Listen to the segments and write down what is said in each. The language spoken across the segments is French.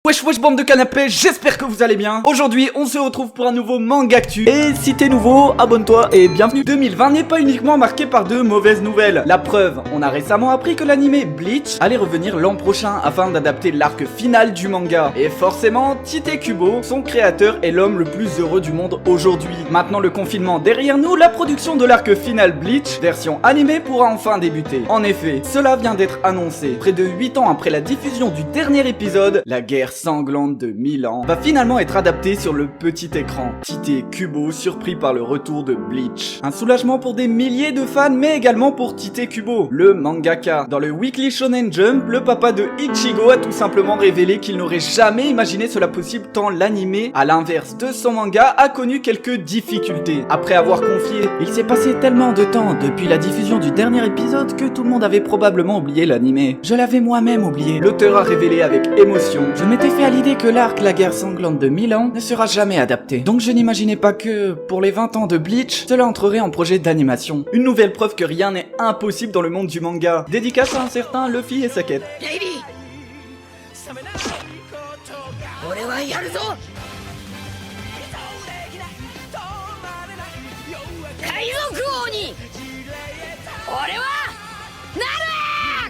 Wesh wesh bande de canapés, j'espère que vous allez bien. Aujourd'hui on se retrouve pour un nouveau Mangactu. Et si t'es nouveau, abonne-toi et bienvenue. 2020 n'est pas uniquement marqué par de mauvaises nouvelles. La preuve, on a récemment appris que l'anime Bleach allait revenir l'an prochain afin d'adapter l'arc final du manga. Et forcément, Tite Kubo, son créateur, est l'homme le plus heureux du monde aujourd'hui. Maintenant le confinement derrière nous, la production de l'arc final Bleach, version animée, pourra enfin débuter. En effet, cela vient d'être annoncé. Près de 8 ans après la diffusion du dernier épisode, la guerre sanglante de 1000 ans va finalement être adaptée sur le petit écran. Tite Kubo surpris par le retour de Bleach. Un soulagement pour des milliers de fans, mais également pour Tite Kubo, le mangaka. Dans le Weekly Shonen Jump, le papa de Ichigo a tout simplement révélé qu'il n'aurait jamais imaginé cela possible tant l'anime, à l'inverse de son manga, a connu quelques difficultés. Après avoir confié, il s'est passé tellement de temps depuis la diffusion du dernier épisode que tout le monde avait probablement oublié l'anime. Je l'avais moi-même oublié. L'auteur a révélé avec émotion: je m'étais fait à l'idée que l'arc La guerre sanglante de 1000 ans ne sera jamais adapté. Donc je n'imaginais pas que, pour les 20 ans de Bleach, cela entrerait en projet d'animation. Une nouvelle preuve que rien n'est impossible dans le monde du manga. Dédicace à un certain Luffy et sa quête.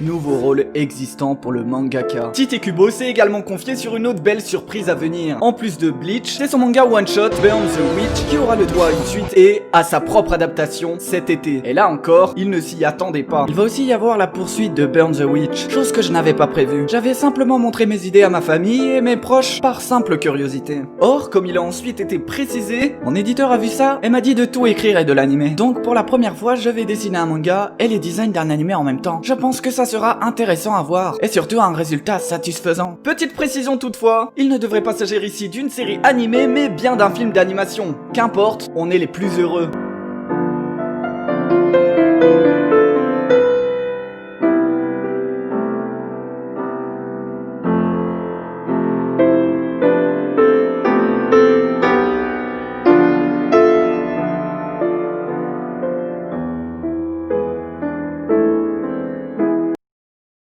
Nouveau rôle existant pour le mangaka. Tite Kubo s'est également confié sur une autre belle surprise à venir. En plus de Bleach, c'est son manga one shot Burn the Witch qui aura le droit à une suite et à sa propre adaptation cet été. Et là encore, il ne s'y attendait pas. Il va aussi y avoir la poursuite de Burn the Witch, chose que je n'avais pas prévue. J'avais simplement montré mes idées à ma famille et mes proches par simple curiosité. Or, comme il a ensuite été précisé, mon éditeur a vu ça et m'a dit de tout écrire et de l'animer. Donc pour la première fois, je vais dessiner un manga et les designs d'un animé en même temps. Je pense que ça sera intéressant à voir et surtout un résultat satisfaisant. Petite précision toutefois, il ne devrait pas s'agir ici d'une série animée mais bien d'un film d'animation. Qu'importe, on est les plus heureux.